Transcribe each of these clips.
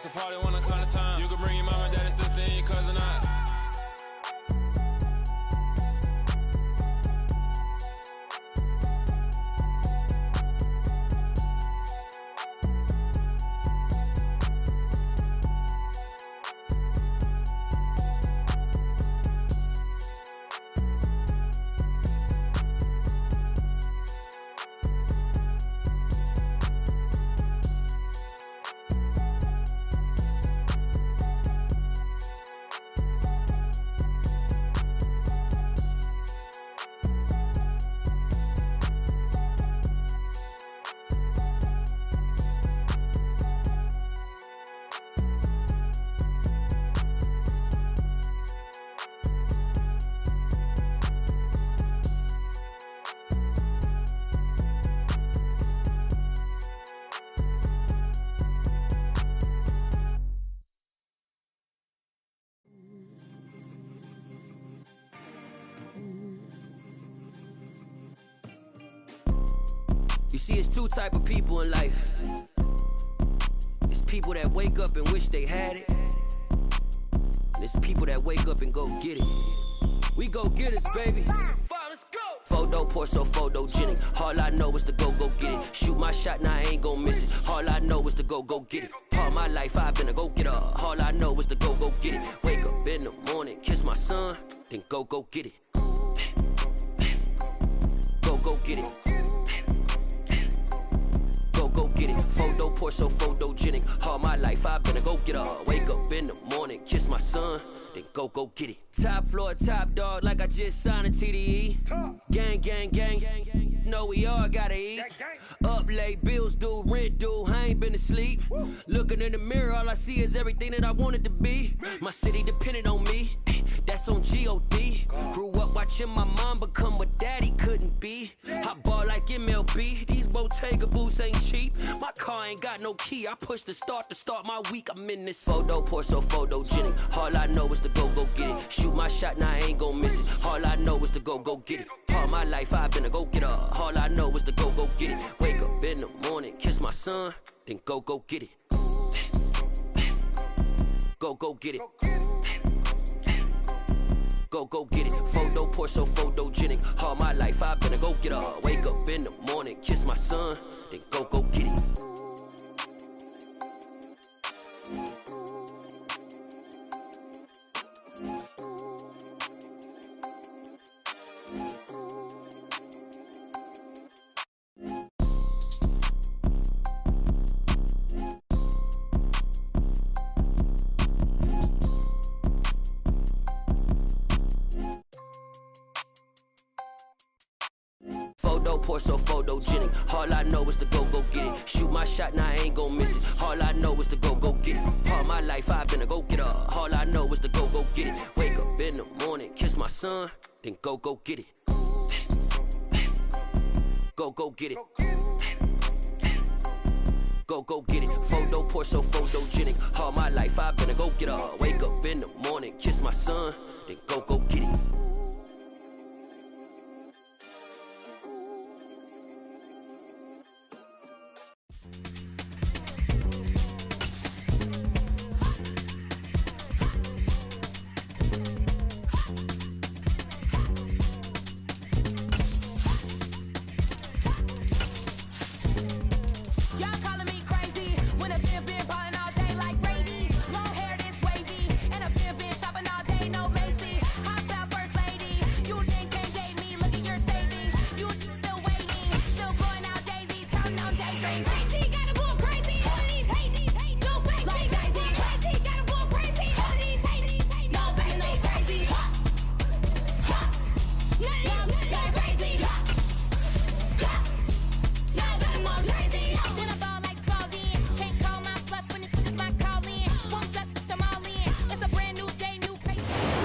a party when I call the time. You can bring your mama, daddy, sister, and your cousin out. You see, it's two type of people in life. It's people that wake up and wish they had it. And it's people that wake up and go get it. We go get it, baby. Let's go. Photo pour so photogenic. All I know is to go get it. Shoot my shot, now I ain't gon' miss it. All I know is to go get it. All my life I've been a go-getter. All I know is to go get it. Wake up in the morning, kiss my son, then go get it. Go get it. Go get it. Photo pour so photogenic. All my life I've been a go-getter. Wake up in the morning, kiss my son, then go get it. Top floor, top dog, like I just signed a TDE. Gang, gang, gang, gang. Know we all gotta eat. Up late, bills due, rent due, I ain't been asleep. Looking in the mirror, all I see is everything that I wanted to be. My city depended on me, that's on G.O.D. Grew up watching my mom become what daddy couldn't be. I ball like MLB, these Bottega boots ain't cheap. My car ain't got no key, I push the start to start my week. I'm in this photo pour so photogenic. All I know is to go get it. Shoot my shot, now I ain't gon' miss it. All I know is to go get it. All my life I've been a go-getter. All I know is to go get it. Wake up in the morning, kiss my son, then go get it. Go get it. Go get it. Photo pour so photogenic. All my life I've been a go-getter. Wake up in the morning, kiss my son, then go get it. Photo pour so photogenic. All I know is to go get it. Shoot my shot, now I ain't gon' miss it. All I know is to go get it. All my life I've been a go-getter. All I know is to go get it. Wake up in the morning, kiss my son, then go get it. Go get it. Go get it. Photo pour so photogenic. All my life I've been a go-getter. Wake up in the morning, kiss my son, then go get it.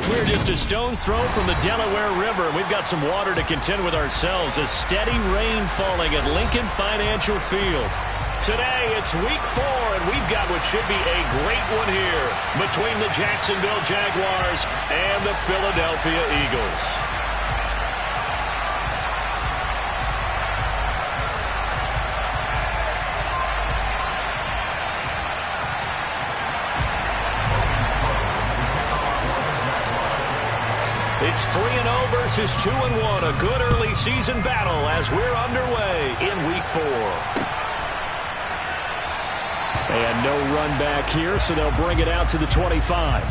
We're just a stone's throw from the Delaware River. We've got some water to contend with ourselves. A steady rain falling at Lincoln Financial Field. Today, it's week 4, and we've got what should be a great one here between the Jacksonville Jaguars and the Philadelphia Eagles. It's 3-0 versus 2-1. A good early season battle as we're underway in Week 4. And no run back here, so they'll bring it out to the 25.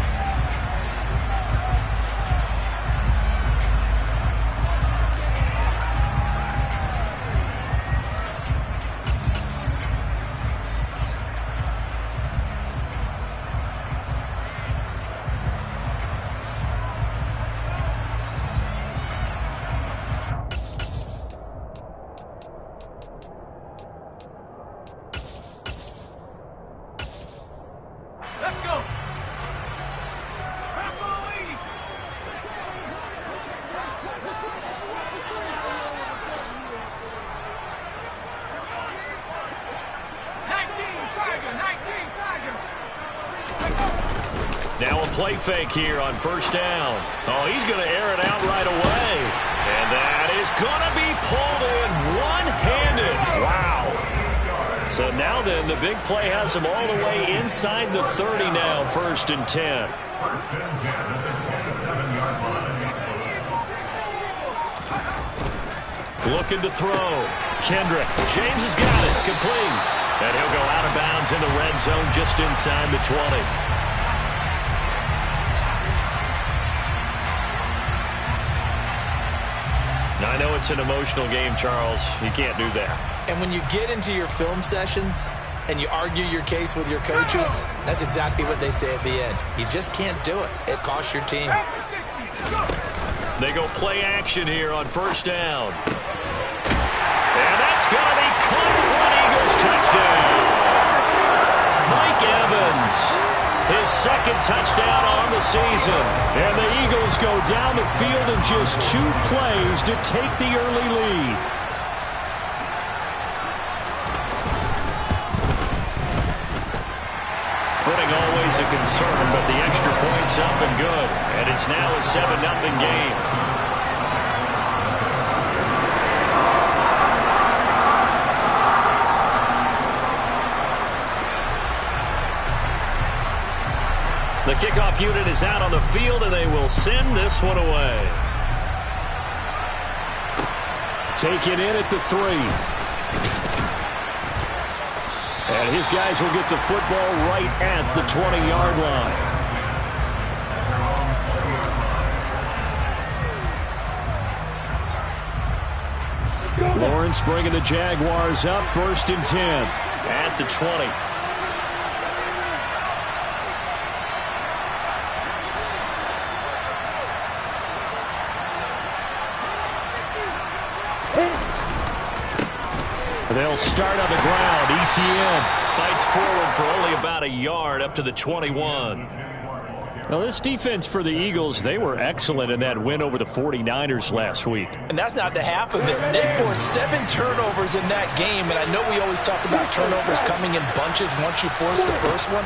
Now a play fake here on first down. Oh, he's going to air it out right away. And that is going to be pulled in one-handed. Wow. So now then, the big play has him all the way inside the 30 now, 1st and 10. Looking to throw. Kendrick. James has got it. Complete. And he'll go out of bounds in the red zone just inside the 20. I know it's an emotional game, Charles. You can't do that. And when you get into your film sessions and you argue your case with your coaches, that's exactly what they say at the end. You just can't do it. It costs your team. They go play action here on first down. And that's going to be caught for an Eagles touchdown. Mike Evans, his second touchdown on the season. And the Eagles go down the field in just 2 plays to take the early lead. Footing always a concern, but the extra point's up and good. And it's now a 7-0 game. The kickoff unit is out on the field, and they will send this one away. Taken in at the 3. And his guys will get the football right at the 20-yard line. Lawrence bringing the Jaguars up, 1st and 10 at the 20. They'll start on the ground. Etienne fights forward for only about a yard up to the 21. Well, this defense for the Eagles, they were excellent in that win over the 49ers last week. And that's not the half of it. They forced 7 turnovers in that game, and I know we always talk about turnovers coming in bunches once you force the first one.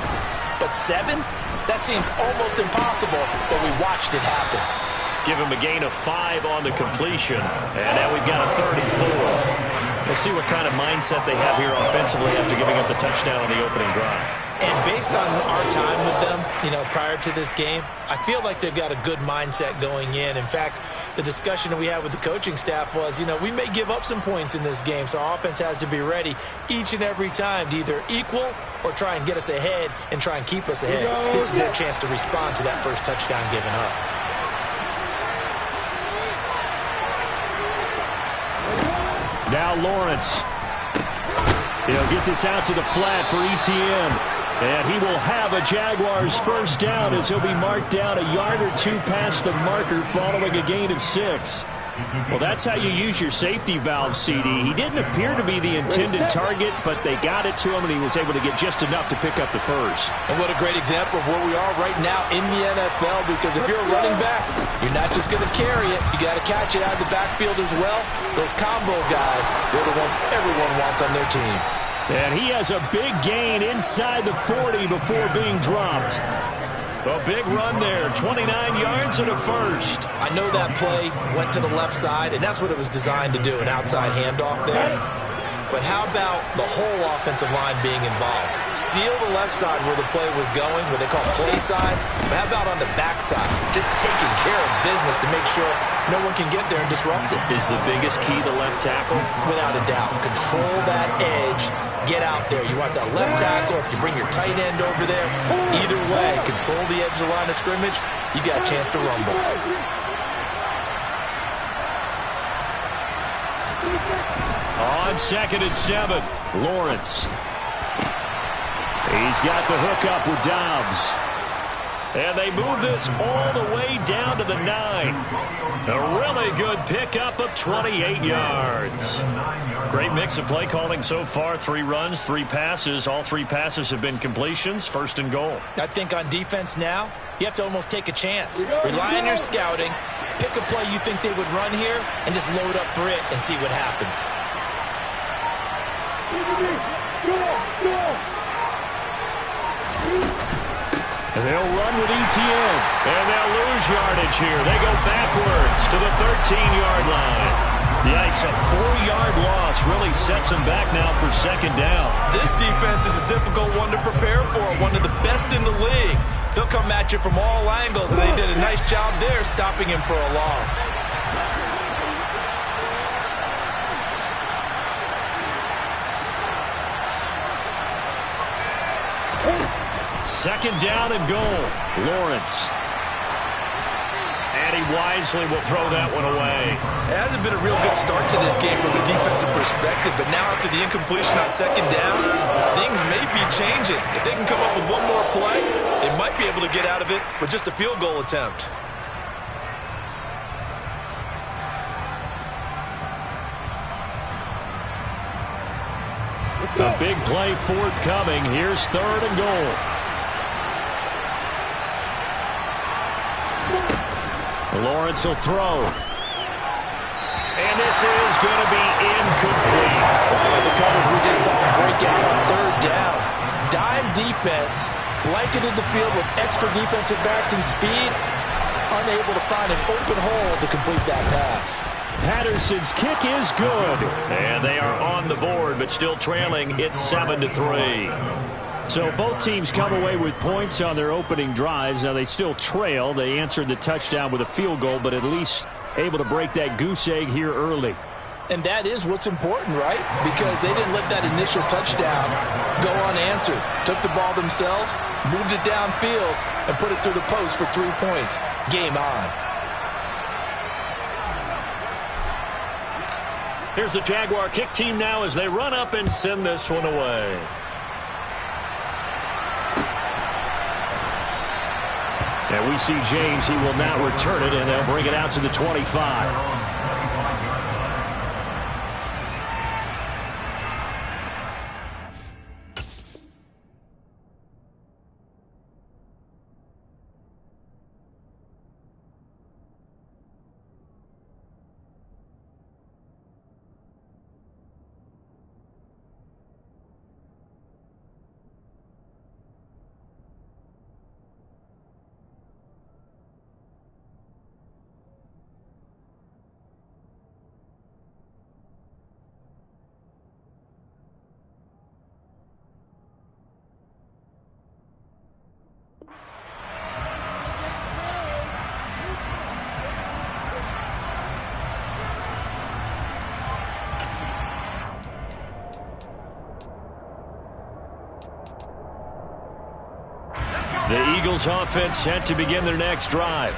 But 7? That seems almost impossible, but we watched it happen. Give him a gain of 5 on the completion, and now we've got a 3rd and 4. We'll see what kind of mindset they have here offensively after giving up the touchdown on the opening drive. And based on our time with them, prior to this game, I feel like they've got a good mindset going in. In fact, the discussion that we had with the coaching staff was, we may give up some points in this game, so our offense has to be ready each and every time to either equal or try and get us ahead and try and keep us ahead. This is their chance to respond to that first touchdown given up. Now Lawrence. He'll get this out to the flat for Etienne. And he will have a Jaguars first down as he'll be marked down a yard or 2 past the marker following a gain of 6. Well, that's how you use your safety valve, CD. He didn't appear to be the intended target, but they got it to him, and he was able to get just enough to pick up the first. And what a great example of where we are right now in the NFL, because if you're a running back, you're not just going to carry it. You got to catch it out of the backfield as well. Those combo guys, they're the ones everyone wants on their team. And he has a big gain inside the 40 before being dropped. A big run there, 29 yards and a first. I know that play went to the left side, and that's what it was designed to do, an outside handoff there. but how about the whole offensive line being involved? Seal the left side where the play was going, what they call play side, but how about on the back side? Just taking care of business to make sure no one can get there and disrupt it. Is the biggest key the left tackle? Without a doubt. Control that edge. Get out there. You want that left tackle. If you bring your tight end over there, either way, control the edge of the line of scrimmage, you got a chance to rumble. On 2nd and 7, Lawrence. He's got the hook up with Dobbs. And they move this all the way down to the 9. A really good pickup of 28 yards. Great mix of play calling so far. 3 runs, 3 passes. All 3 passes have been completions. 1st and goal. I think on defense now, you have to almost take a chance. Rely on your scouting. Pick a play you think they would run here and just load up for it and see what happens. And they'll run with Etienne. And they'll lose yardage here. They go backwards to the 13-yard line. Yikes, a 4-yard loss really sets them back now for 2nd down. This defense is a difficult one to prepare for, one of the best in the league. They'll come at you from all angles, and they did a nice job there stopping him for a loss. Second down and goal. Lawrence. And he wisely will throw that one away. It hasn't been a real good start to this game from a defensive perspective, but now after the incompletion on 2nd down, things may be changing. If they can come up with one more play, they might be able to get out of it with just a field goal attempt. A big play forthcoming. Here's 3rd and goal. Lawrence will throw. And this is going to be incomplete. The coverage we just saw break out on 3rd down. Dime defense, blanketed the field with extra defensive backs and speed, unable to find an open hole to complete that pass. Patterson's kick is good. And they are on the board, but still trailing. It's 7-3. So both teams come away with points on their opening drives. Now they still trail. They answered the touchdown with a field goal, but at least able to break that goose egg here early. And that is what's important, right? Because they didn't let that initial touchdown go unanswered. Took the ball themselves, moved it downfield, and put it through the post for 3 points. Game on. Here's the Jaguar kick team now as they run up and send this one away. And we see James. He will not return it, and they'll bring it out to the 25. The Eagles offense set to begin their next drive.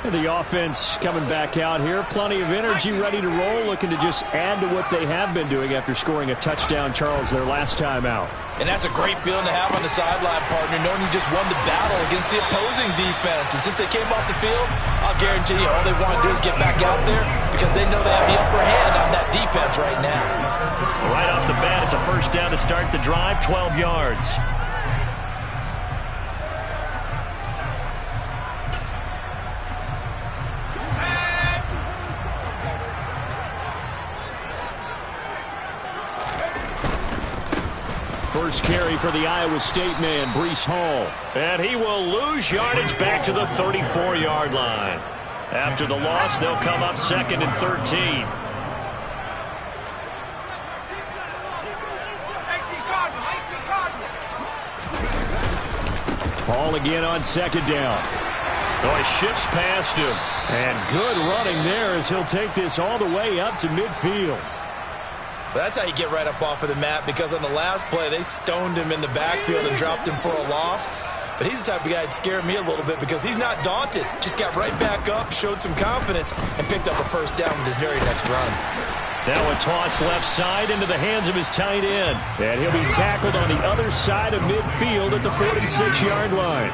And the offense coming back out here. Plenty of energy, ready to roll, looking to just add to what they have been doing after scoring a touchdown, Charles, their last time out. And that's a great feeling to have on the sideline, partner, knowing you just won the battle against the opposing defense. And since they came off the field, I'll guarantee you all they want to do is get back out there because they know they have the upper hand on that defense right now. Right off the bat, it's a first down to start the drive, 12 yards. First carry for the Iowa State man, Breece Hall. And he will lose yardage back to the 34-yard line. After the loss, they'll come up 2nd and 13. Ball again on second down. Oh, he shifts past him. And good running there as he'll take this all the way up to midfield. Well, that's how you get right up off of the mat, because on the last play, they stoned him in the backfield and dropped him for a loss. But he's the type of guy that scared me a little bit because he's not daunted. Just got right back up, showed some confidence, and picked up a first down with his very next run. Now a toss left side into the hands of his tight end. And he'll be tackled on the other side of midfield at the 46-yard line.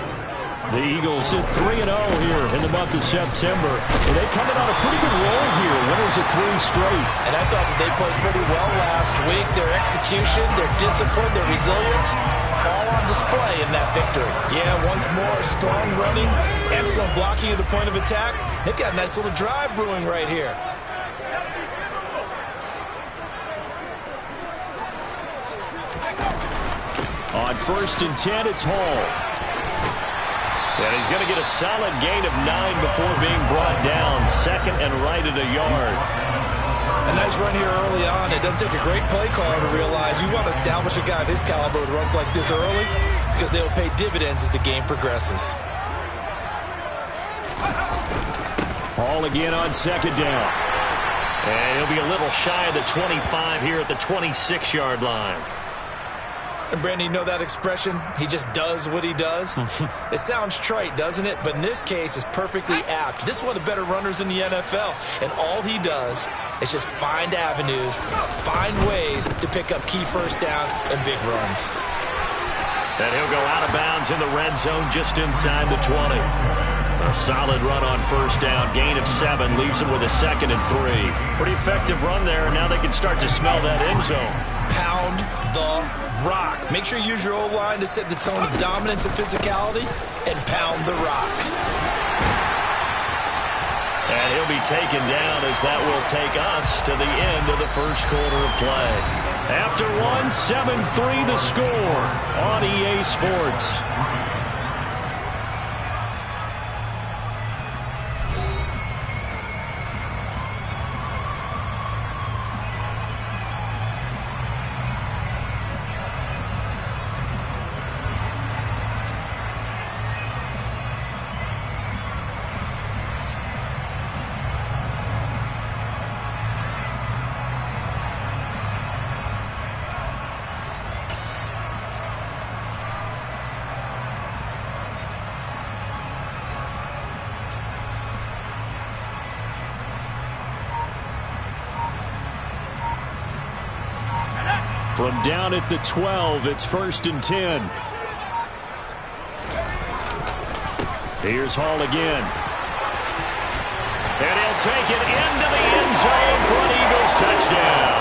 The Eagles at 3-0 here in the month of September. And they come in on a pretty good roll here. Winners of 3 straight. And I thought that they played pretty well last week. Their execution, their discipline, their resilience, all on display in that victory. Yeah, once more, strong running, excellent blocking at the point of attack. They've got a nice little drive brewing right here. On 1st and 10, it's Hall. And he's going to get a solid gain of 9 before being brought down. Second and right at a yard. A nice run here early on. It doesn't take a great play caller to realize you want to establish a guy of his caliber with runs like this early, because they'll pay dividends as the game progresses. Hall again on second down. And he'll be a little shy of the 25 here at the 26-yard line. And Brandon, you know that expression? He just does what he does. It sounds trite, doesn't it? But in this case, it's perfectly apt. This is one of the better runners in the NFL. And all he does is just find avenues, find ways to pick up key first downs and big runs. And he'll go out of bounds in the red zone just inside the 20. A solid run on first down. Gain of 7 leaves him with a 2nd and 3. Pretty effective run there. Now they can start to smell that end zone. Pound the rock. Make sure you use your O-line to set the tone of dominance and physicality, and pound the rock. And he'll be taken down as that will take us to the end of the first quarter of play. After 1, 7-3 the score on EA Sports. From down at the 12, it's 1st and 10. Here's Hall again. And he'll take it into the end zone for an Eagles touchdown.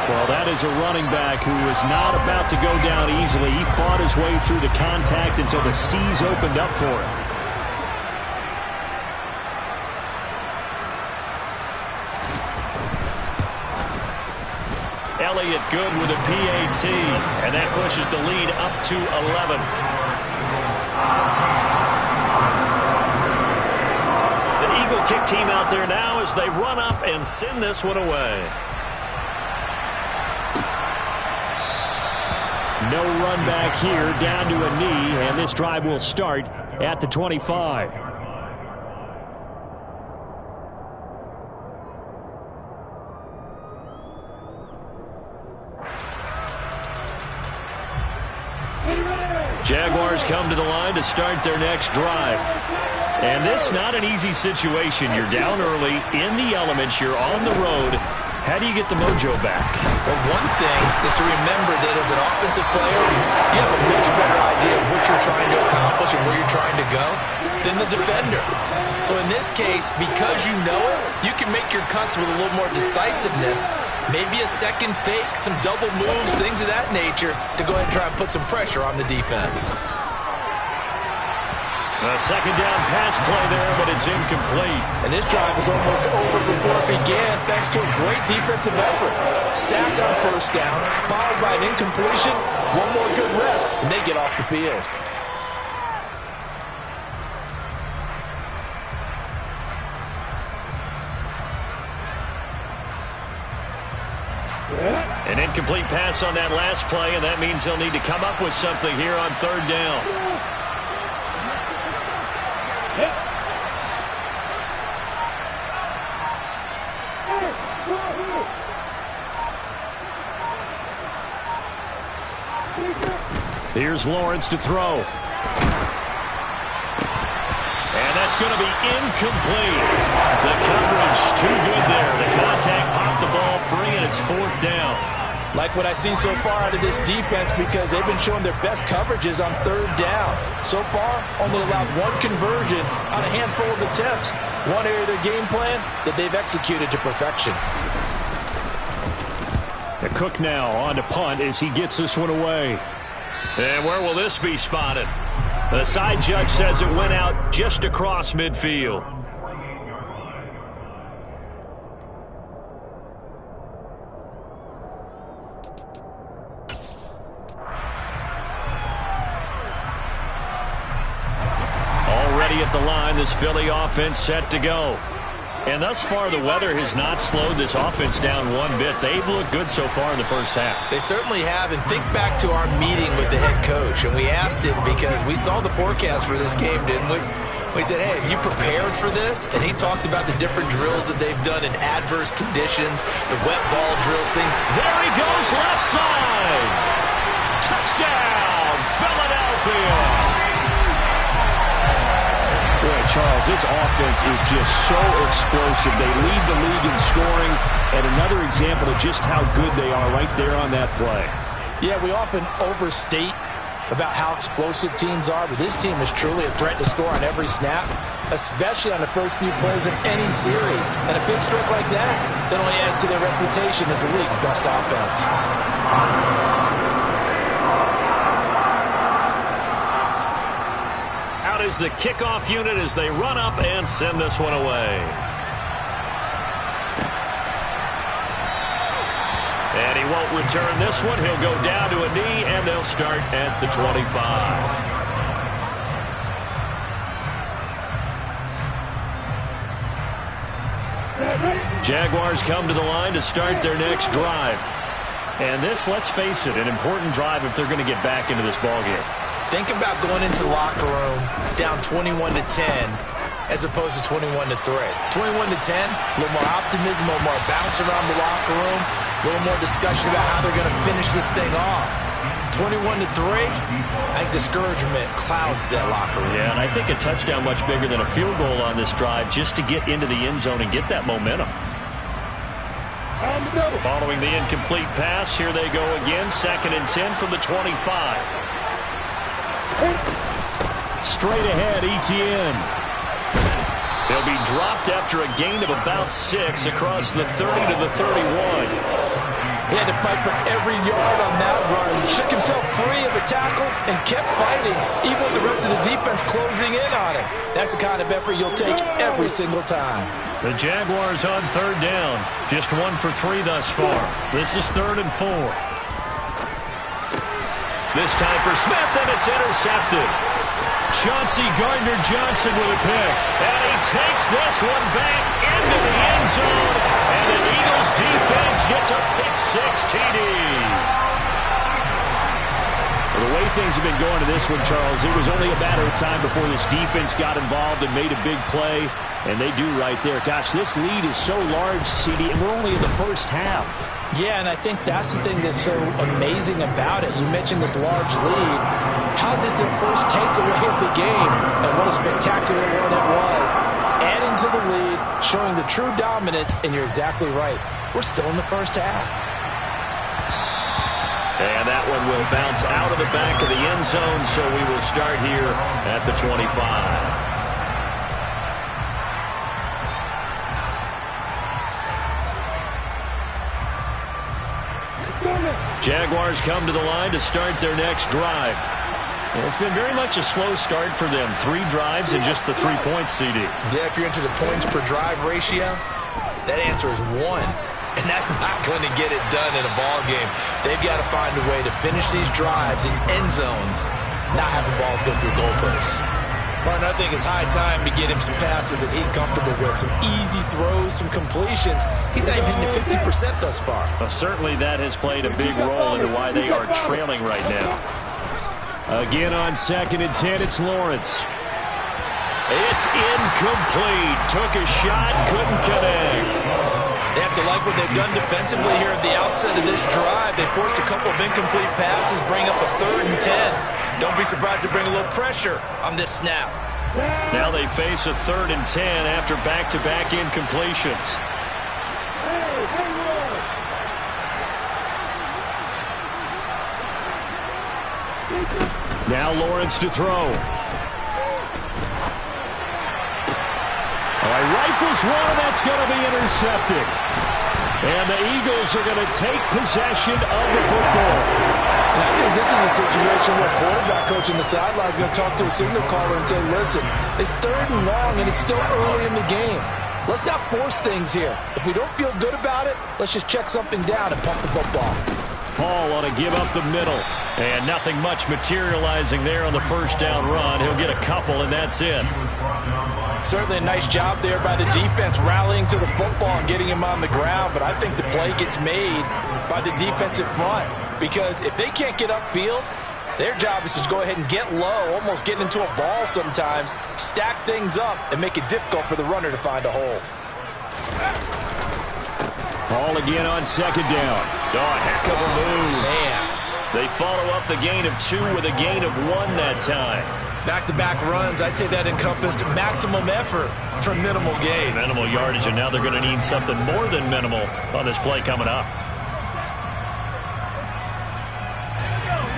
Well, that is a running back who was not about to go down easily. He fought his way through the contact until the seas opened up for him. Elliott good with a PAT, and that pushes the lead up to 11. The Eagle kick team out there now as they run up and send this one away. No run back here, down to a knee, and this drive will start at the 25. Jaguars come to the line to start their next drive. And this not an easy situation. You're down early, in the elements, you're on the road. How do you get the mojo back? Well, one thing is to remember that as an offensive player, you have a much better idea of what you're trying to accomplish and where you're trying to go than the defender. So in this case, because you know it, you can make your cuts with a little more decisiveness. Maybe a second fake, some double moves, things of that nature to go ahead and try and put some pressure on the defense. A second down pass play there, but it's incomplete. And this drive is almost over before it began thanks to a great defensive effort. Sacked on first down, followed by an incompletion, one more good rep, and they get off the field. An incomplete pass on that last play, and that means they'll need to come up with something here on 3rd down. Here's Lawrence to throw. And that's going to be incomplete. The coverage too good there. The contact popped the ball free, and it's 4th down. Like what I've seen so far out of this defense, because they've been showing their best coverages on 3rd down. So far, only allowed 1 conversion on a handful of attempts. One area of their game plan that they've executed to perfection. The Cook now on to punt as he gets this one away. And where will this be spotted? The side judge says it went out just across midfield. Already at the line, this Philly offense set to go. And thus far, the weather has not slowed this offense down one bit. They've looked good so far in the first half. They certainly have. And think back to our meeting with the head coach. And we asked him because we saw the forecast for this game, didn't we? We said, hey, have you prepared for this? And he talked about the different drills that they've done in adverse conditions, the wet ball drills, things. There he goes, left side. Touchdown, Philadelphia. Boy, Charles, this offense is just so explosive. They lead the league in scoring, and another example of just how good they are right there on that play. Yeah, we often overstate about how explosive teams are, but this team is truly a threat to score on every snap, especially on the first few plays of any series. And a big stroke like that only adds to their reputation as the league's best offense. Is the kickoff unit as they run up and send this one away. And he won't return this one. He'll go down to a knee, and they'll start at the 25. Jaguars come to the line to start their next drive. And this, let's face it, an important drive if they're going to get back into this ballgame. Think about going into the locker room down 21-10 as opposed to 21-3. 21-10, a little more optimism, a little more bounce around the locker room, a little more discussion about how they're going to finish this thing off. 21-3, I think discouragement clouds that locker room. Yeah, and I think a touchdown much bigger than a field goal on this drive just to get into the end zone and get that momentum. Following the incomplete pass, here they go again, 2nd and 10 from the 25. Straight ahead, Etienne. He'll be dropped after a gain of about 6 across the 30 to the 31. He had to fight for every yard on that run. He shook himself free of the tackle and kept fighting, even with the rest of the defense closing in on him. That's the kind of effort you'll take every single time. The Jaguars on 3rd down. Just 1 for 3 thus far. This is 3rd and 4. This time for Smith, and it's intercepted. Chauncey Gardner-Johnson with a pick. And he takes this one back into the end zone. And the Eagles defense gets a pick-6 TD. Well, the way things have been going to this one, Charles, it was only a matter of time before this defense got involved and made a big play. And they do right there. Gosh, this lead is so large, CD, and we're only in the first half. Yeah, and I think that's the thing that's so amazing about it. You mentioned this large lead. How's this their first takeaway of the game? And what a spectacular one it was. Adding to the lead, showing the true dominance, and you're exactly right. We're still in the first half. And that one will bounce out of the back of the end zone, so we will start here at the 25. Jaguars come to the line to start their next drive. And it's been very much a slow start for them. 3 drives and just the 3 points, CD. Yeah, if you're into the points per drive ratio, that answer is 1. And that's not going to get it done in a ball game. They've got to find a way to finish these drives in end zones, not have the balls go through goalposts. Well, I think it's high time to get him some passes that he's comfortable with, some easy throws, some completions. He's not even hitting the 50% thus far. Well, certainly that has played a big role into why they are trailing right now. Again on 2nd and 10, it's Lawrence. It's incomplete. Took a shot, couldn't connect. They have to like what they've done defensively here at the outset of this drive. They forced a couple of incomplete passes, bring up a 3rd and 10. Don't be surprised to bring a little pressure on this snap. Now they face a 3rd and 10 after back-to-back incompletions. Now Lawrence to throw. Rifles one, that's going to be intercepted. And the Eagles are going to take possession of the football. And I think this is a situation where quarterback coach on the sideline is going to talk to a signal caller and say, listen, it's 3rd and long and it's still early in the game. Let's not force things here. If we don't feel good about it, let's just check something down and pump the football. Paul on to give up the middle. And nothing much materializing there on the first down run. He'll get a couple, and that's it. Certainly a nice job there by the defense rallying to the football and getting him on the ground. But I think the play gets made by the defensive front. Because if they can't get upfield, their job is to go ahead and get low, almost getting into a ball sometimes, stack things up, and make it difficult for the runner to find a hole. Paul again on 2nd down. Oh, heck of a move. Man. They follow up the gain of 2 with a gain of 1 that time. Back-to-back runs, I'd say that encompassed maximum effort for minimal gain. Minimal yardage, and now they're going to need something more than minimal on this play coming up.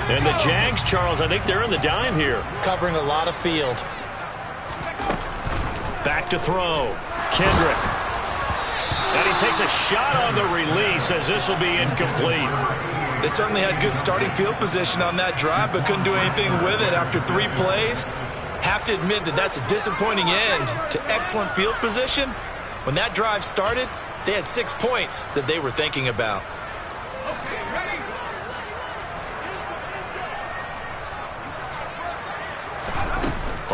And the Jags, Charles, I think they're in the dime here. Covering a lot of field. Back to throw. Kendrick. And he takes a shot on the release as this will be incomplete. They certainly had good starting field position on that drive, but couldn't do anything with it after 3 plays. Have to admit that that's a disappointing end to excellent field position. When that drive started, they had 6 points that they were thinking about.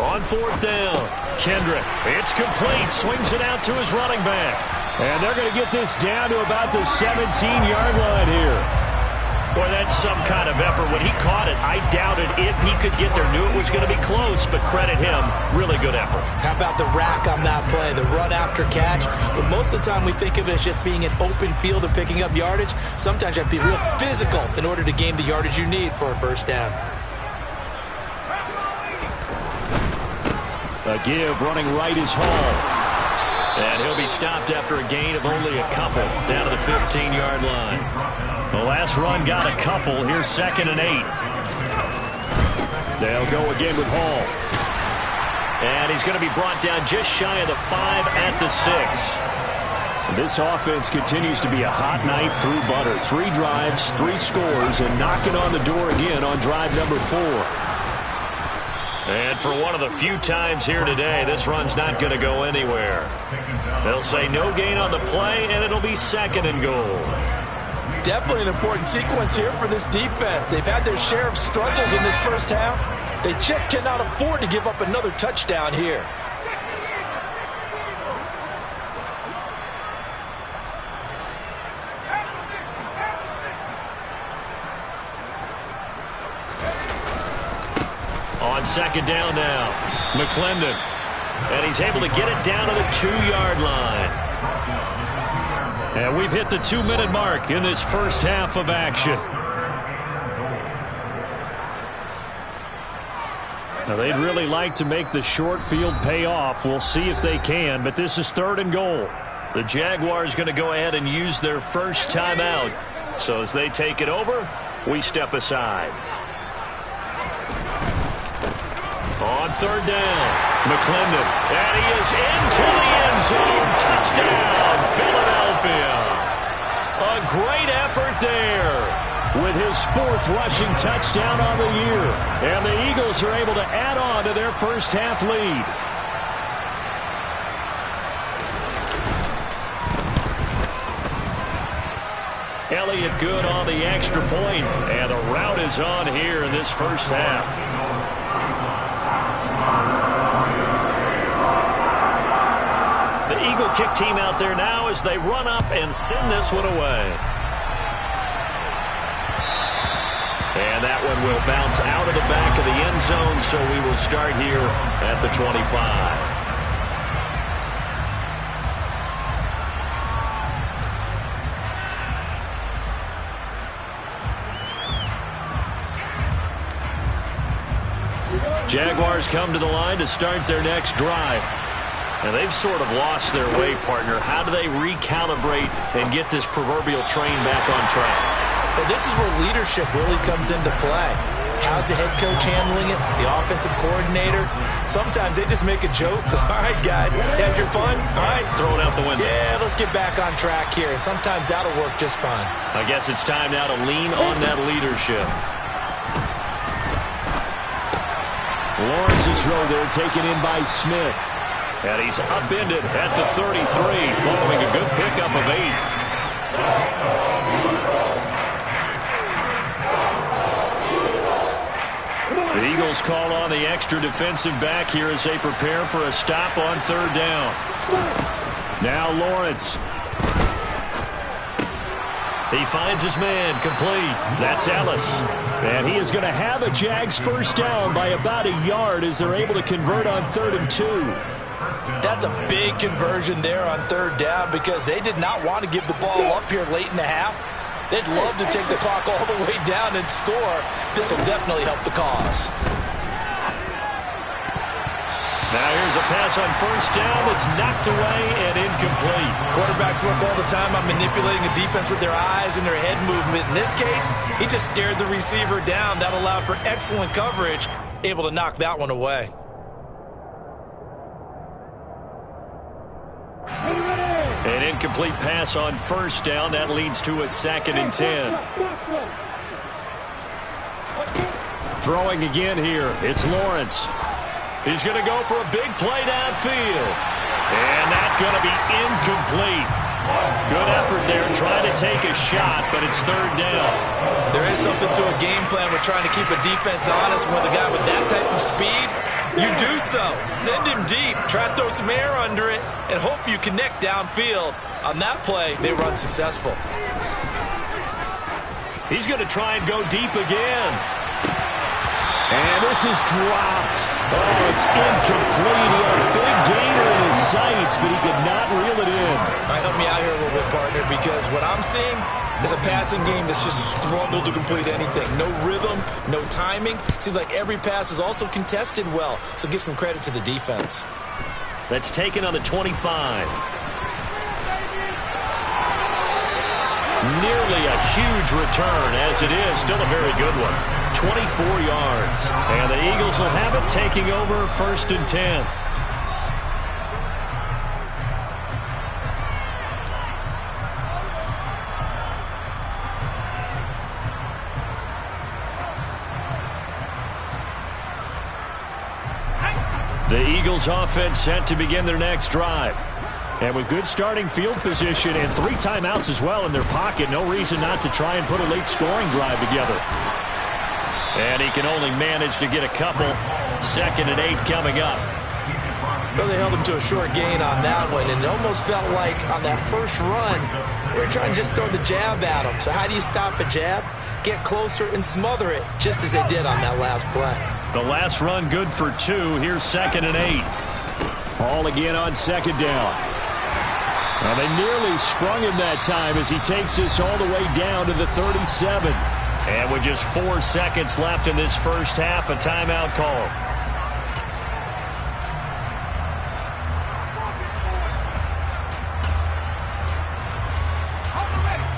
On 4th down, Kendrick. It's complete. Swings it out to his running back. And they're going to get this down to about the 17-yard line here. Boy, that's some kind of effort. When he caught it, I doubted if he could get there. Knew it was going to be close, but credit him. Really good effort. How about the rack on that play, the run after catch? But most of the time we think of it as just being an open field and picking up yardage. Sometimes you have to be real physical in order to gain the yardage you need for a first down. A give running right is Hall. And he'll be stopped after a gain of only a couple down to the 15-yard line. The last run got a couple. Here's 2nd and 8. They'll go again with Hall. And he's going to be brought down just shy of the 5 at the 6. This offense continues to be a hot knife through butter. 3 drives, 3 scores, and knocking on the door again on drive number 4. And for one of the few times here today, this run's not going to go anywhere. They'll say no gain on the play, and it'll be 2nd and goal. Definitely an important sequence here for this defense. They've had their share of struggles in this first half. They just cannot afford to give up another touchdown here. On 2nd down now, McClendon. And he's able to get it down to the 2-yard line. And we've hit the 2-minute mark in this first half of action. Now, they'd really like to make the short field pay off. We'll see if they can, but this is 3rd and goal. The Jaguars going to go ahead and use their first timeout. So as they take it over, we step aside. On 3rd down, McClendon. And he is into the end zone. Touchdown, Philadelphia. A great effort there with his 4th rushing touchdown on the year. And the Eagles are able to add on to their first half lead. Elliott good on the extra point, and the route is on here in this first half. The Eagle kick team out there now as they run up and send this one away. And that one will bounce out of the back of the end zone, so we will start here at the 25. Jaguars come to the line to start their next drive. And they've sort of lost their way, partner. How do they recalibrate and get this proverbial train back on track? Well, this is where leadership really comes into play. How's the head coach handling it? The offensive coordinator? Sometimes they just make a joke. All right, guys, had your fun? All right. Throw it out the window. Yeah, let's get back on track here. And sometimes that'll work just fine. I guess it's time now to lean on that leadership. Lawrence's throw there taken in by Smith. And he's upended at the 33 following a good pickup of 8. The Eagles call on the extra defensive back here as they prepare for a stop on third down. Now Lawrence. He finds his man complete. That's Ellis. And he is going to have a Jags first down by about a yard as they're able to convert on 3rd and 2. That's a big conversion there on third down because they did not want to give the ball up here late in the half. They'd love to take the clock all the way down and score. This will definitely help the cause. Now here's a pass on first down that's knocked away and incomplete. Quarterbacks work all the time on manipulating a defense with their eyes and their head movement. In this case, he just stared the receiver down. That allowed for excellent coverage, able to knock that one away. An incomplete pass on first down. That leads to a 2nd and 10. Throwing again here. It's Lawrence. He's going to go for a big play downfield. And that's going to be incomplete. Good effort there trying to take a shot, but it's third down. There is something to a game plan with trying to keep a defense honest. With a guy with that type of speed, you do so. Send him deep. Try to throw some air under it and hope you connect downfield. On that play, they run successful. He's going to try and go deep again. And this is dropped. Oh, it's incomplete. He had a big gainer in his sights, but he could not reel it in. All right, help me out here a little bit, partner, because what I'm seeing is a passing game that's just struggled to complete anything. No rhythm, no timing. Seems like every pass is also contested well, so give some credit to the defense. That's taken on the 25. Nearly a huge return, as it is. Still a very good one. 24 yards. And the Eagles will have it, taking over 1st and 10. The Eagles offense set to begin their next drive. And with good starting field position and 3 timeouts as well in their pocket, no reason not to try and put a late scoring drive together. And he can only manage to get a couple. 2nd and 8 coming up. Well, they held him to a short gain on that one, and it almost felt like on that first run, they were trying to just throw the jab at him. So how do you stop a jab? Get closer and smother it, just as they did on that last play. The last run good for 2. Here's 2nd and 8. All again on 2nd down. Well, they nearly sprung him that time as he takes this all the way down to the 37. And with just 4 seconds left in this first half, a timeout call.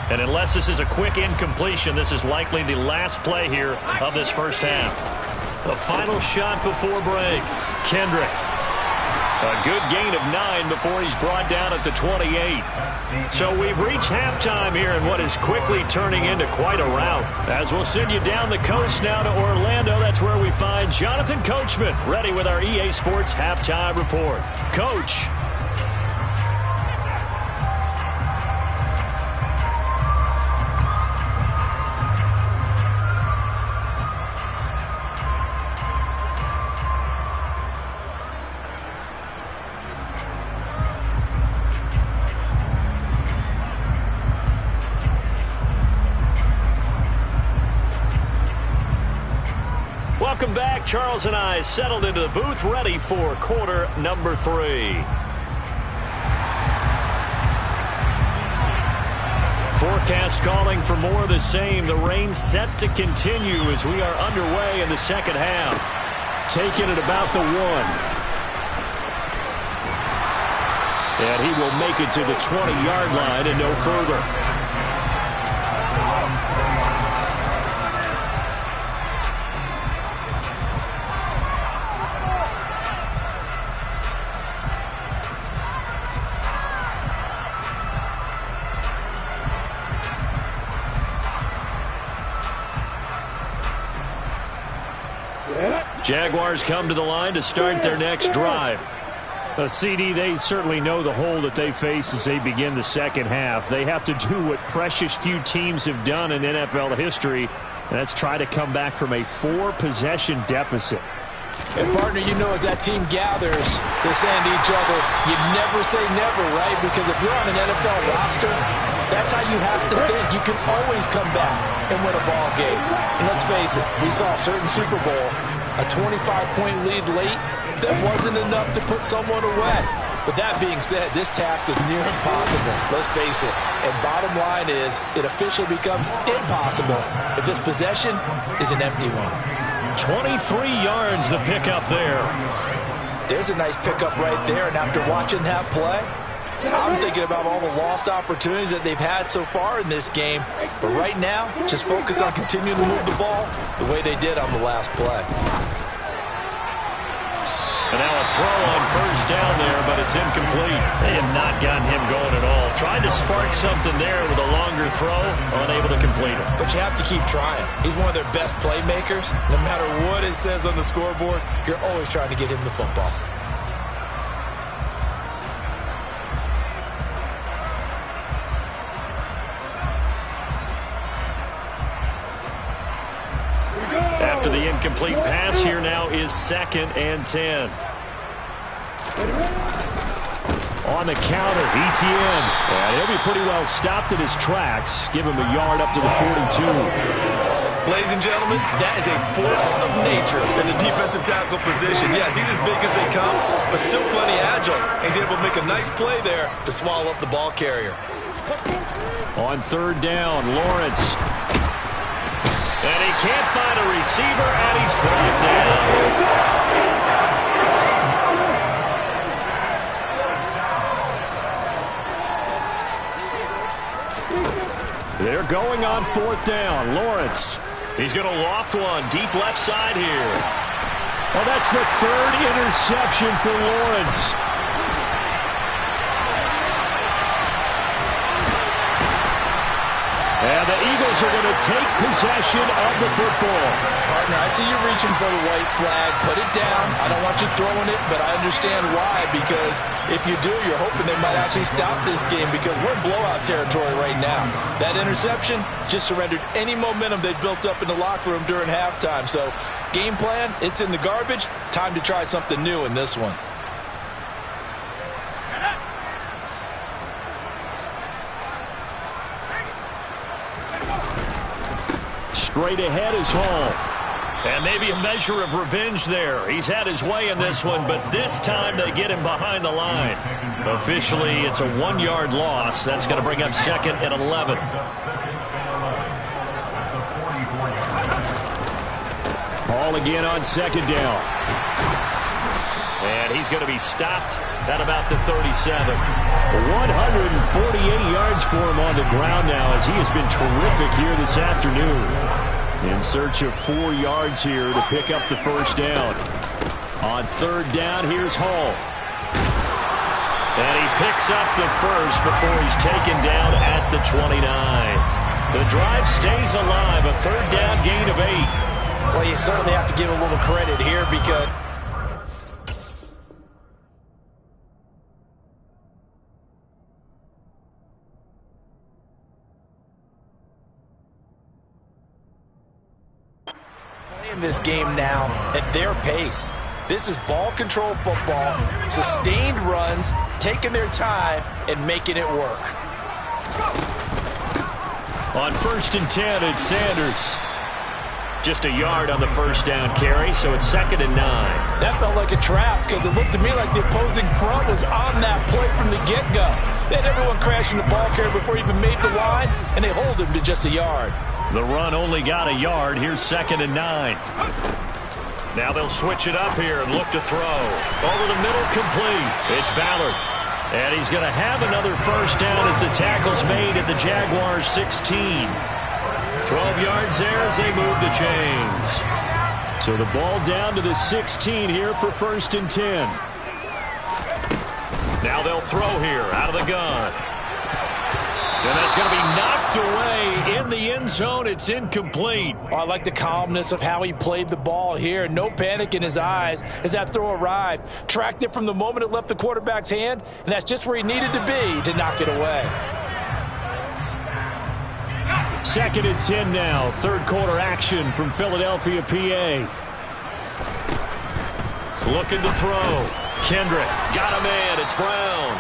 And unless this is a quick incompletion, this is likely the last play here of this first half. The final shot before break. Kendrick. A good gain of 9 before he's brought down at the 28. So we've reached halftime here in what is quickly turning into quite a rout. As we'll send you down the coast now to Orlando, that's where we find Jonathan Coachman, ready with our EA Sports Halftime Report. Coach. Welcome back. Charles and I settled into the booth, ready for quarter number 3. Forecast calling for more of the same. The rain set to continue as we are underway in the second half. Taking it about the 1. And he will make it to the 20-yard line and no further. Jaguars come to the line to start their next drive. CD, they certainly know the hole that they face as they begin the second half. They have to do what precious few teams have done in NFL history, and that's try to come back from a 4-possession deficit. And, partner, you know, as that team gathers, they're saying to each other, you never say never, right? Because if you're on an NFL roster, that's how you have to think. You can always come back and win a ball game. And let's face it, we saw a certain Super Bowl, a 25-point lead late, that wasn't enough to put someone away. But that being said, this task is near impossible. Let's face it. And bottom line is, it officially becomes impossible if this possession is an empty one. 23 yards the pickup there. There's a nice pickup right there. And after watching that play, I'm thinking about all the lost opportunities that they've had so far in this game. But right now, just focus on continuing to move the ball the way they did on the last play. And now a throw on first down there, but it's incomplete. They have not gotten him going at all. Tried to spark something there with a longer throw, unable to complete it. But you have to keep trying. He's one of their best playmakers. No matter what it says on the scoreboard, you're always trying to get him the football. After the incomplete pass, here now is 2nd and 10. On the counter, ETN. And he'll be pretty well stopped in his tracks. Give him a yard up to the 42. Ladies and gentlemen, that is a force of nature in the defensive tackle position. Yes, he's as big as they come, but still plenty agile. He's able to make a nice play there to swallow up the ball carrier. On 3rd down, Lawrence. And he can't find a receiver, and he's brought down. They're going on 4th down. Lawrence. He's going to loft one deep left side here. Well, that's the 3rd interception for Lawrence. And the Eagles are going to take possession of the football. Partner, I see you reaching for the white flag. Put it down. I don't want you throwing it, but I understand why. Because if you do, you're hoping they might actually stop this game because we're in blowout territory right now. That interception just surrendered any momentum they built up in the locker room during halftime. So, game plan, it's in the garbage. Time to try something new in this one. Straight ahead is Hall. And maybe a measure of revenge there. He's had his way in this one, but this time they get him behind the line. Officially, it's a 1-yard loss. That's going to bring up 2nd and 11. Hall again on 2nd down. And he's going to be stopped at about the 37. 148 yards for him on the ground now as he has been terrific here this afternoon. In search of 4 yards here to pick up the first down. On 3rd down, here's Hall. And he picks up the first before he's taken down at the 29. The drive stays alive, a 3rd down gain of 8. Well, you certainly have to give a little credit here because this game now at their pace. This is ball control football, sustained runs, taking their time and making it work. On 1st and 10, it's Sanders. just a yard on the first down carry, so it's 2nd and 9. That felt like a trap because it looked to me like the opposing front was on that play from the get-go. They had everyone crashing the ball carrier before he even made the line, and they hold him to just a yard. The run only got a yard. Here's 2nd and 9. Now they'll switch it up here and look to throw. Over the middle, complete. It's Ballard. And he's going to have another first down as the tackle's made at the Jaguars' 16. 12 yards there as they move the chains. So the ball down to the 16 here for 1st and 10. Now they'll throw here out of the gun. And that's going to be knocked away in the end zone. It's incomplete. Oh, I like the calmness of how he played the ball here. No panic in his eyes as that throw arrived. Tracked it from the moment it left the quarterback's hand, and that's just where he needed to be to knock it away. 2nd and 10 now. 3rd quarter action from Philadelphia, PA. Looking to throw. Kendrick got a man. It's Brown.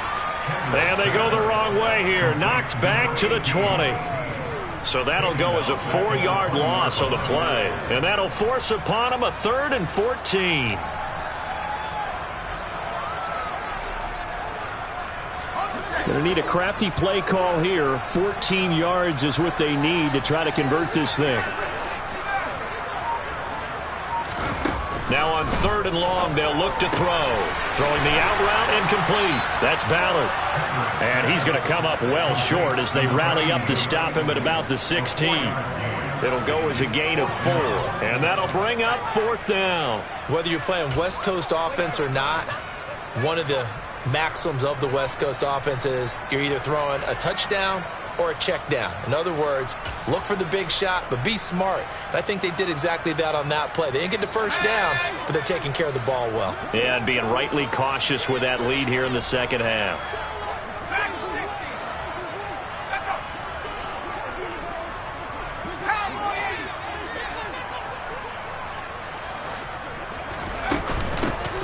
And they go the wrong way here. Knocked back to the 20. So that'll go as a 4-yard loss on the play. And that'll force upon them a 3rd and 14. Going to need a crafty play call here. 14 yards is what they need to try to convert this thing. Now on 3rd and long, they'll look to throw. Throwing the out route, incomplete. That's Ballard. And he's going to come up well short as they rally up to stop him at about the 16. It'll go as a gain of 4. And that'll bring up 4th down. Whether you're playing West Coast offense or not, one of the maxims of the West Coast offense is you're either throwing a touchdown or a check down. In other words, look for the big shot, but be smart. And I think they did exactly that on that play. They didn't get the first down, but they're taking care of the ball well. Yeah, and being rightly cautious with that lead here in the second half.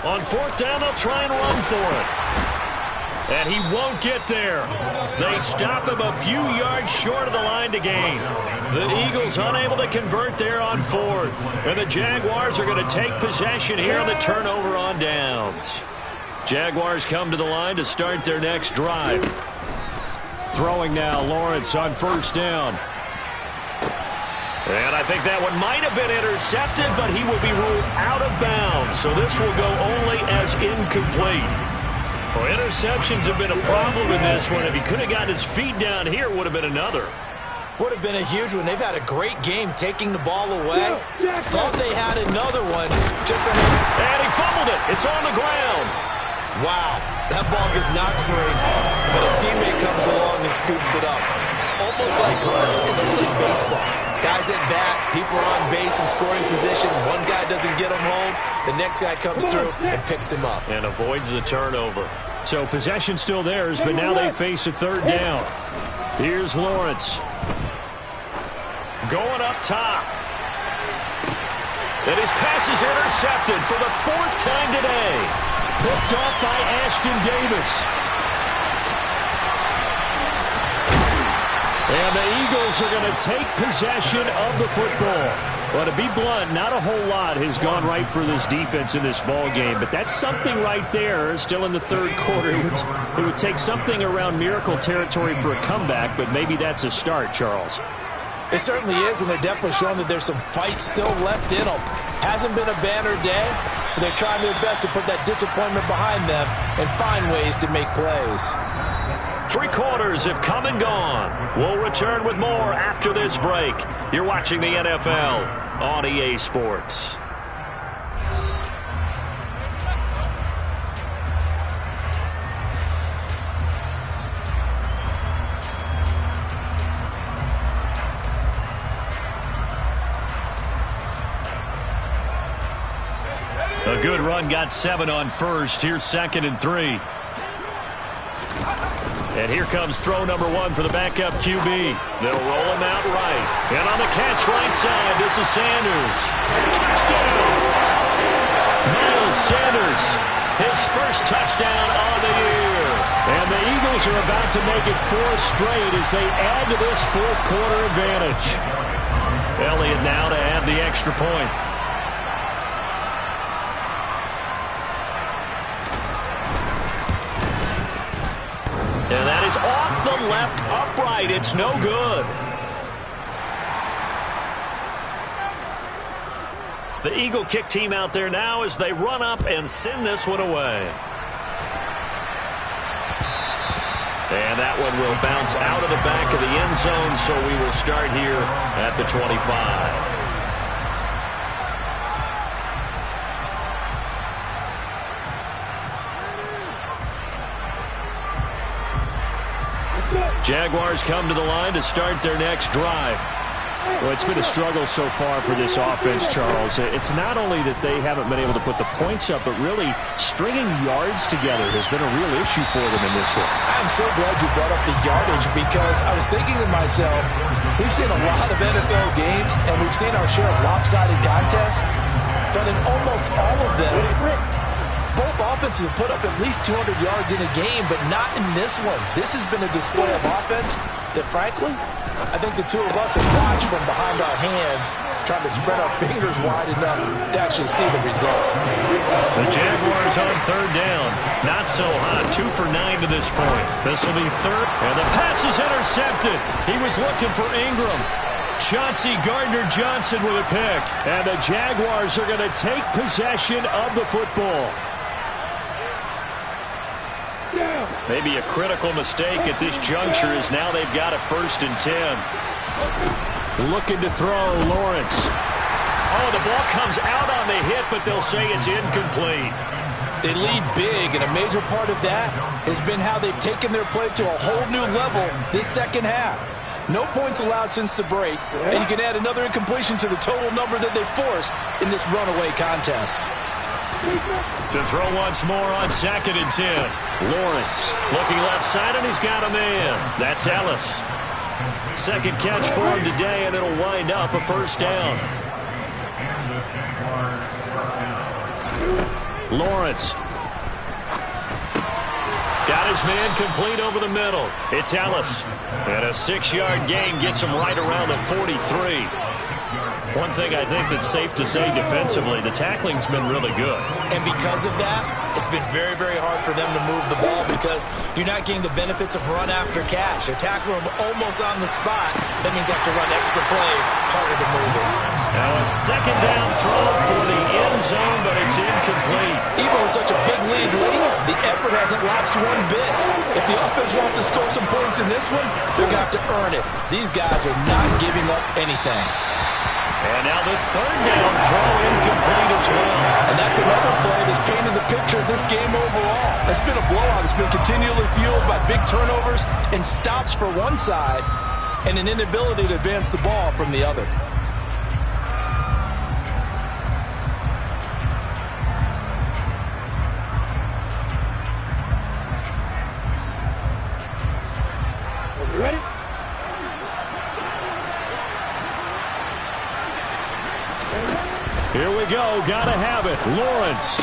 On 4th down, they'll try and run for it. And he won't get there. They stop him a few yards short of the line to gain. The Eagles unable to convert there on 4th. And the Jaguars are going to take possession here on the turnover on downs. Jaguars come to the line to start their next drive. Throwing now, Lawrence on 1st down. And I think that one might have been intercepted, but he will be ruled out of bounds. So this will go only as incomplete. Well, interceptions have been a problem in this one. If he could have gotten his feet down here, it would have been another. Would have been a huge one. They've had a great game taking the ball away. Thought they had another one. And he fumbled it. It's on the ground. Wow. That ball gets knocked free, but a teammate comes along and scoops it up. It's almost like baseball. Guys at bat, people are on base in scoring position. One guy doesn't get him home. The next guy comes through and picks him up. And avoids the turnover. So possession still theirs, but now they face a 3rd down. Here's Lawrence. Going up top. And his pass is intercepted for the 4th time today. Picked off by Ashton Davis. And the Eagles are going to take possession of the football. Well, to be blunt, not a whole lot has gone right for this defense in this ball game, but that's something right there. Still in the 3rd quarter, it would take something around miracle territory for a comeback, but maybe that's a start, Charles. It certainly is, and they're definitely showing that there's some fight still left in them. Hasn't been a banner day, but they're trying their best to put that disappointment behind them and find ways to make plays. 3 quarters have come and gone. We'll return with more after this break. You're watching the NFL on EA Sports. A good run, got 7 on 1st. Here's 2nd and 3. And here comes throw number 1 for the backup QB. They'll roll him out right. And on the catch right side, this is Sanders. Touchdown! Miles Sanders, his first touchdown on the year. And the Eagles are about to make it 4 straight as they add to this 4th quarter advantage. Elliott now to add the extra point. And that is off the left upright. It's no good. The Eagle kick team out there now as they run up and send this one away. And that one will bounce out of the back of the end zone, so we will start here at the 25. Jaguars come to the line to start their next drive. Well, it's been a struggle so far for this offense, Charles. It's not only that they haven't been able to put the points up, but really stringing yards together has been a real issue for them in this one. I'm so glad you brought up the yardage because I was thinking to myself, we've seen a lot of NFL games and we've seen our share of lopsided contests, but in almost all of them, both offenses have put up at least 200 yards in a game, but not in this one. This has been a display of offense that, frankly, I think the two of us have watched from behind our hands, trying to spread our fingers wide enough to actually see the result. The Jaguars on third down. Not so hot. 2 for 9 to this point. This will be third. And the pass is intercepted. He was looking for Ingram. Chauncey Gardner-Johnson with a pick. And the Jaguars are going to take possession of the football. Maybe a critical mistake at this juncture is now they've got a 1st and 10. Looking to throw, Lawrence. Oh, the ball comes out on the hit, but they'll say it's incomplete. They lead big, and a major part of that has been how they've taken their play to a whole new level this second half. No points allowed since the break, and you can add another incompletion to the total number that they forced in this runaway contest. To throw once more on 2nd and 10. Lawrence looking left side, and he's got a man. That's Ellis. Second catch for him today, and it'll wind up a 1st down. Lawrence got his man complete over the middle. It's Ellis. And a 6-yard gain gets him right around the 43. One thing I think that's safe to say defensively, the tackling's been really good. And because of that, it's been very, very hard for them to move the ball because you're not getting the benefits of run after catch. They tackle them almost on the spot. That means they have to run extra plays, harder to move it. Now a 2nd down throw for the end zone, but it's incomplete. Even with such a big lead, the effort hasn't lapsed one bit. If the offense wants to score some points in this one, they're going to have to earn it. These guys are not giving up anything. And now the 3rd down throw incomplete as well. And that's another play that's painted the picture of this game overall. It's been a blowout. It's been continually fueled by big turnovers and stops for one side and an inability to advance the ball from the other. Ready? Here we go. Gotta have it. Lawrence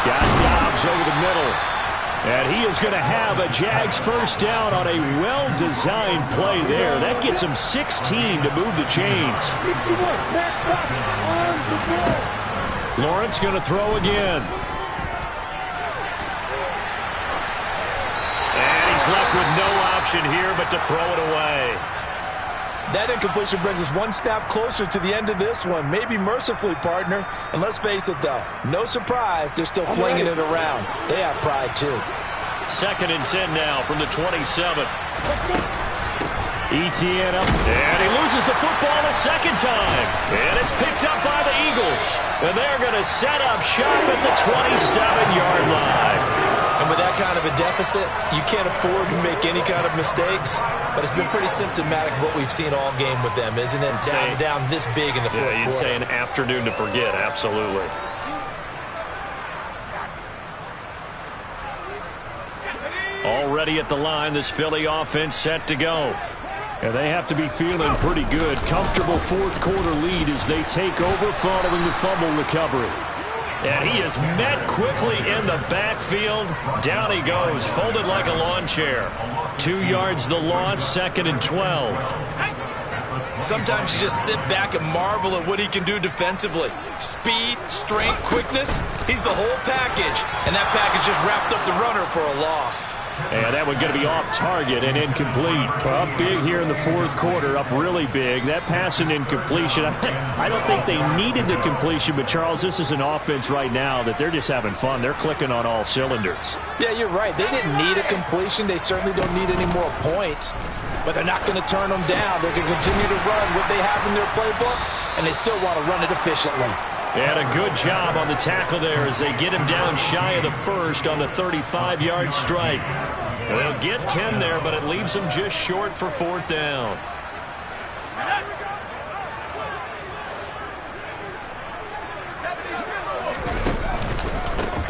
got Dobbs over the middle. And he is going to have a Jags 1st down on a well-designed play there. That gets him 16 to move the chains. Lawrence going to throw again. And he's left with no option here but to throw it away. That incompletion brings us one step closer to the end of this one. Maybe mercifully, partner. And let's face it, though, no surprise, they're still flinging it around. They have pride, too. 2nd and 10 now from the 27. Etienne up, and he loses the football a 2nd time. And it's picked up by the Eagles. And they're going to set up shop at the 27-yard line. And with that kind of a deficit, you can't afford to make any kind of mistakes. But it's been pretty symptomatic of what we've seen all game with them, isn't it? Down this big in the fourth quarter. You'd say an afternoon to forget, absolutely. Already at the line, this Philly offense set to go. And they have to be feeling pretty good. Comfortable 4th quarter lead as they take over following the fumble recovery. And he is met quickly in the backfield. Down he goes, folded like a lawn chair. 2 yards the loss, 2nd and 12. Sometimes you just sit back and marvel at what he can do defensively. Speed, strength, quickness, he's the whole package. And that package just wrapped up the runner for a loss. And that one's going to be off target and incomplete. Up big here in the fourth quarter, up really big. That pass and incompletion, I don't think they needed the completion, but Charles, this is an offense right now that they're just having fun. They're clicking on all cylinders. Yeah, you're right. They didn't need a completion. They certainly don't need any more points, but they're not going to turn them down. They're going to continue to run what they have in their playbook, and they still want to run it efficiently. And a good job on the tackle there as they get him down shy of the first on the 35-yard strike. They'll get 10 there, but it leaves them just short for fourth down.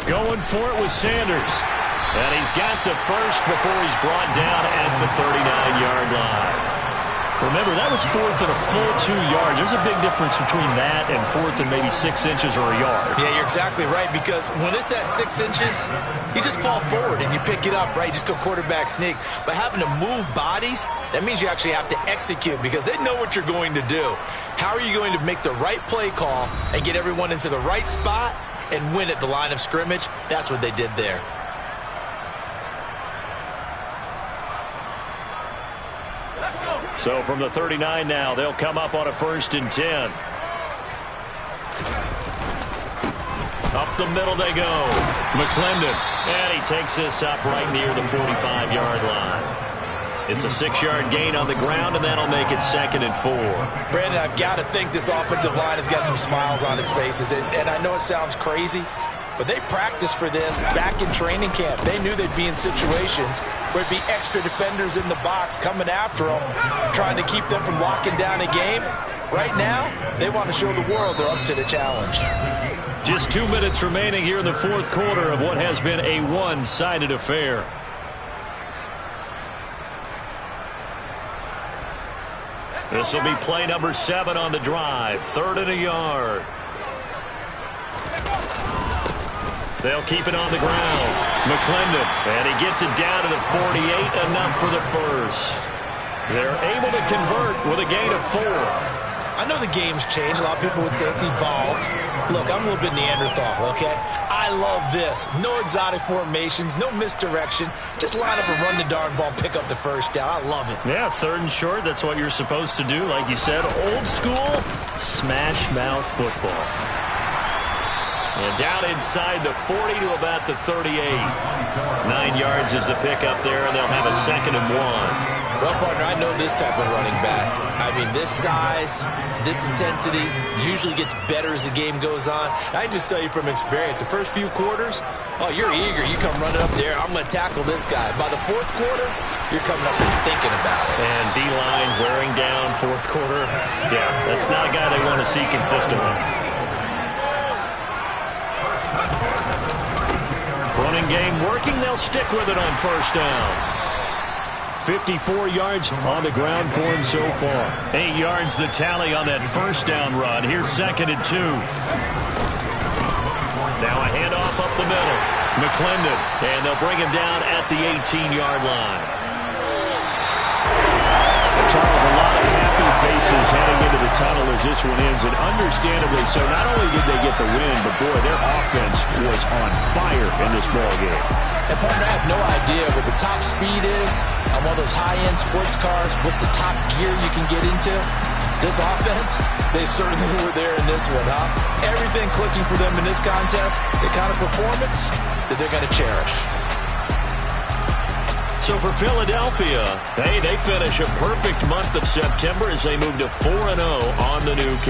Going for it with Sanders. And he's got the first before he's brought down at the 39-yard line. Remember, that was fourth and a full 2 yards. There's a big difference between that and fourth and maybe 6 inches or a yard. Yeah, you're exactly right, because when it's that 6 inches, you just fall forward and you pick it up, right? You just go quarterback sneak. But having to move bodies, that means you actually have to execute because they know what you're going to do. How are you going to make the right play call and get everyone into the right spot and win at the line of scrimmage? That's what they did there. So from the 39 now, they'll come up on a 1st and 10. Up the middle they go. McClendon. And he takes this up right near the 45-yard line. It's a 6-yard gain on the ground, and that'll make it 2nd and 4. Brandon, I've got to think this offensive line has got some smiles on its faces. And I know it sounds crazy, but they practiced for this back in training camp. They knew they'd be in situations where it'd be extra defenders in the box coming after them, trying to keep them from locking down a game. Right now, they want to show the world they're up to the challenge. Just 2 minutes remaining here in the fourth quarter of what has been a one-sided affair. This will be play number 7 on the drive. 3rd and a yard. They'll keep it on the ground. McClendon, and he gets it down to the 48, enough for the first. They're able to convert with a gain of 4. I know the game's changed. A lot of people would say it's evolved. Look, I'm a little bit Neanderthal, okay? I love this. No exotic formations, no misdirection. Just line up and run the darn ball and pick up the first down. I love it. Yeah, 3rd and short, that's what you're supposed to do. Like you said, old school, smash mouth football. And down inside the 40 to about the 38. 9 yards is the pickup there, and they'll have a 2nd and 1. Well, partner, I know this type of running back. I mean, this size, this intensity usually gets better as the game goes on. I just tell you from experience, the first few quarters, oh, you're eager. You come running up there. I'm going to tackle this guy. By the 4th quarter, you're coming up and thinking about it. And D-line wearing down 4th quarter. Yeah, that's not a guy they want to see consistently. Running game working. They'll stick with it on 1st down. 54 yards on the ground for him so far. 8 yards the tally on that 1st down run. Here's 2nd and 2. Now a handoff up the middle. McClendon, and they'll bring him down at the 18-yard line. Charles, a lot of happy faces heading into the tunnel as this one ends, and understandably so. Not only did they get the win, but boy, their offense was on fire in this ball game. And partner, I have no idea what the top speed is on one of those high-end sports cars. What's the top gear you can get into? This offense, they certainly were there in this one, huh? Everything clicking for them in this contest, the kind of performance that they're going to cherish. So for Philadelphia, hey, they finish a perfect month of September as they move to 4-0 on the new camp.